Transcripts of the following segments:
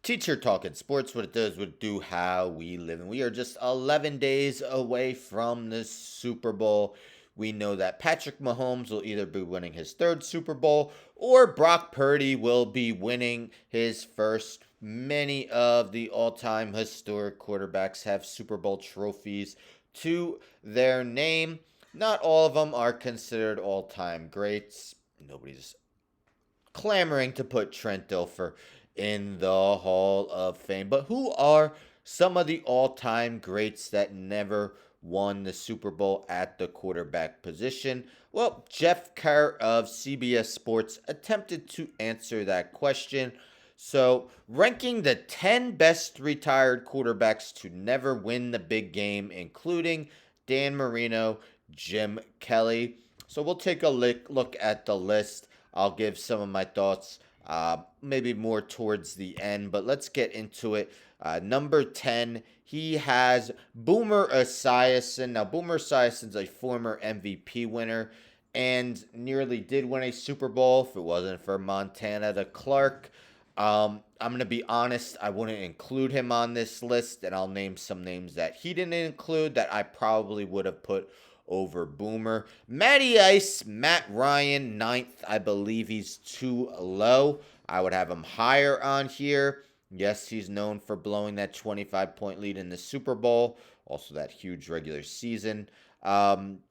Teacher talking sports, what it does, what it do, how we live. And we are just 11 days away from the Super Bowl. We know that Patrick Mahomes will either be winning his third Super Bowl or Brock Purdy will be winning his first. Many of the all time historic quarterbacks have Super Bowl trophies to their name. Not all of them are considered all time greats. Nobody's clamoring to put Trent Dilfer in the Hall of Fame. But who are some of the all time greats that never won the Super Bowl at the quarterback position? Well, Jeff Kerr of CBS Sports attempted to answer that question. So, ranking the 10 best retired quarterbacks to never win the big game, including Dan Marino, Jim Kelly. So, we'll take a look at the list. I'll give some of my thoughts maybe more towards the end, but let's get into it. Number 10, he has Boomer Esiason. Now, Boomer Esiason's a former MVP winner and nearly did win a Super Bowl if it wasn't for Montana to Clark. I'm going to be honest, I wouldn't include him on this list, and I'll name some names that he didn't include that I probably would have put over Boomer. Matty Ice, Matt Ryan, ninth. I believe he's too low. I would have him higher on here. Yes, he's known for blowing that 25-point lead in the Super Bowl. Also, that huge regular season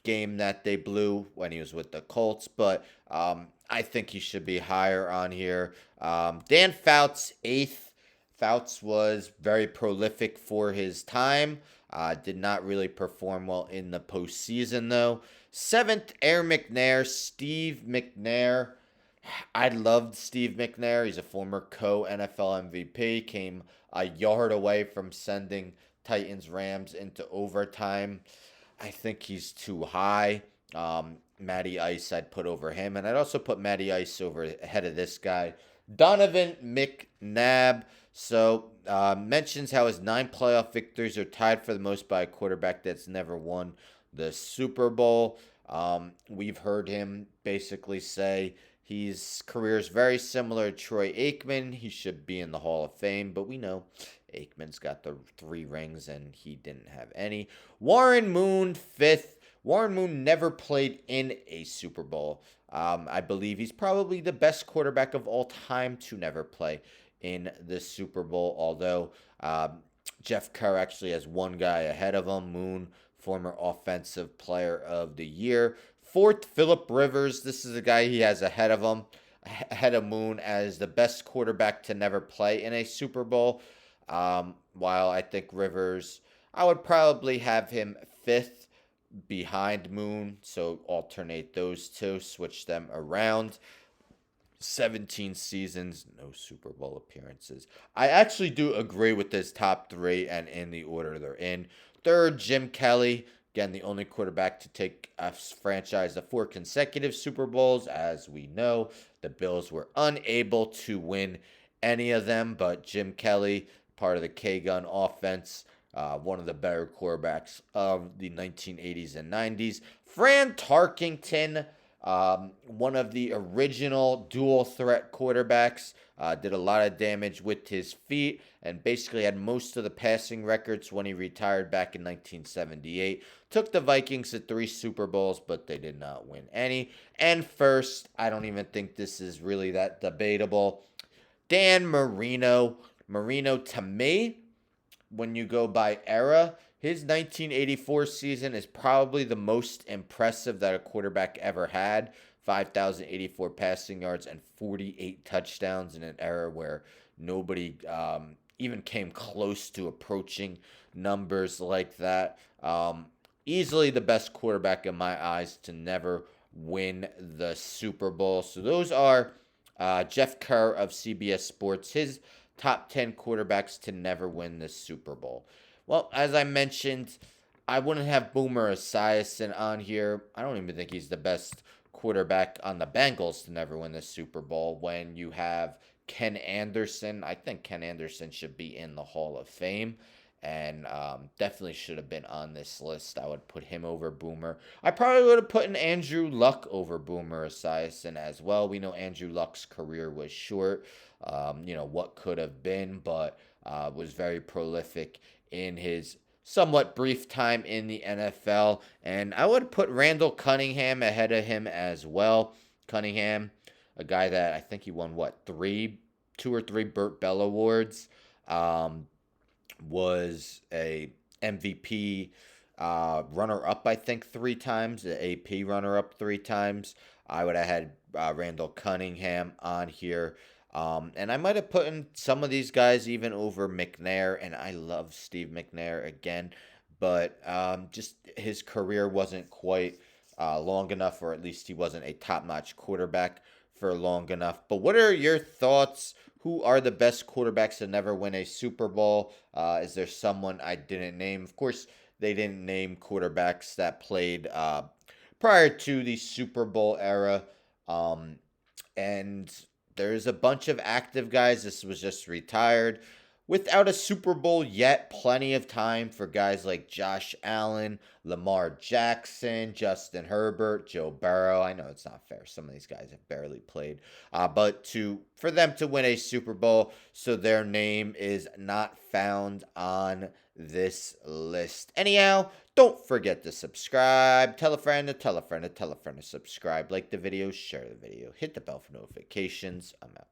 game that they blew when he was with the Colts. But I think he should be higher on here. Dan Fouts, eighth. Fouts was very prolific for his time. Did not really perform well in the postseason, though. Seventh, Air McNair, Steve McNair. I loved Steve McNair. He's a former co-NFL MVP. Came a yard away from sending Titans Rams into overtime. I think he's too high. Matty Ice I'd put over him. And I'd also put Matty Ice over ahead of this guy. Donovan McNabb. So mentions how his 9 playoff victories are tied for the most by a quarterback that's never won the Super Bowl. We've heard him basically say his career is very similar to Troy Aikman. He should be in the Hall of Fame, but we know Aikman's got the 3 rings and he didn't have any. Warren Moon, 5th. Warren Moon never played in a Super Bowl. I believe he's probably the best quarterback of all time to never play in the Super Bowl, although Jeff Kerr actually has one guy ahead of him. Moon, former Offensive Player of the Year. 4th, Phillip Rivers. This is the guy he has ahead of him, ahead of Moon as the best quarterback to never play in a Super Bowl. While I think Rivers, I would probably have him 5th behind Moon, so alternate those two, switch them around. 17 seasons, no Super Bowl appearances. I actually do agree with this top 3 and in the order they're in. 3rd, Jim Kelly. Again, the only quarterback to take a franchise to 4 consecutive Super Bowls. As we know, the Bills were unable to win any of them, but Jim Kelly, part of the K-Gun offense, one of the better quarterbacks of the 1980s and 90s. Fran Tarkington, one of the original dual threat quarterbacks, did a lot of damage with his feet and basically had most of the passing records when he retired back in 1978. Took the Vikings to 3 Super Bowls, but they did not win any. And first, I don't even think this is really that debatable, Dan Marino. Marino, to me, when you go by era, his 1984 season is probably the most impressive that a quarterback ever had. 5,084 passing yards and 48 touchdowns in an era where nobody even came close to approaching numbers like that. Easily the best quarterback in my eyes to never win the Super Bowl. So those are Jeff Kerr of CBS Sports, his top 10 quarterbacks to never win the Super Bowl. Well, as I mentioned, I wouldn't have Boomer Esiason on here. I don't even think he's the best quarterback on the Bengals to never win the Super Bowl. When you have Ken Anderson, I think Ken Anderson should be in the Hall of Fame. and definitely should have been on this list. I would put him over Boomer. I probably would have put an Andrew Luck over Boomer Esiason as well. We know Andrew Luck's career was short. What could have been, but was very prolific in his somewhat brief time in the NFL. And I would put Randall Cunningham ahead of him as well. Cunningham, a guy that I think he won what, two or three Burt Bell awards. Was a MVP runner up, I think, three times, the AP runner up three times. I would have had Randall Cunningham on here. And I might have put in some of these guys even over McNair, and I love Steve McNair again, but just his career wasn't quite long enough, or at least he wasn't a top notch quarterback for long enough. But what are your thoughts? Who are the best quarterbacks to never win a Super Bowl? Is there someone I didn't name? Of course, they didn't name quarterbacks that played prior to the Super Bowl era. Um, and there's a bunch of active guys. This was just retired without a Super Bowl yet. Plenty of time for guys like Josh Allen, Lamar Jackson, Justin Herbert, Joe Burrow. I know it's not fair. Some of these guys have barely played, but for them to win a Super Bowl, so their name is not found on this list. Anyhow, don't forget to subscribe. Tell a friend to tell a friend to tell a friend to subscribe. Like the video, share the video, hit the bell for notifications. I'm out.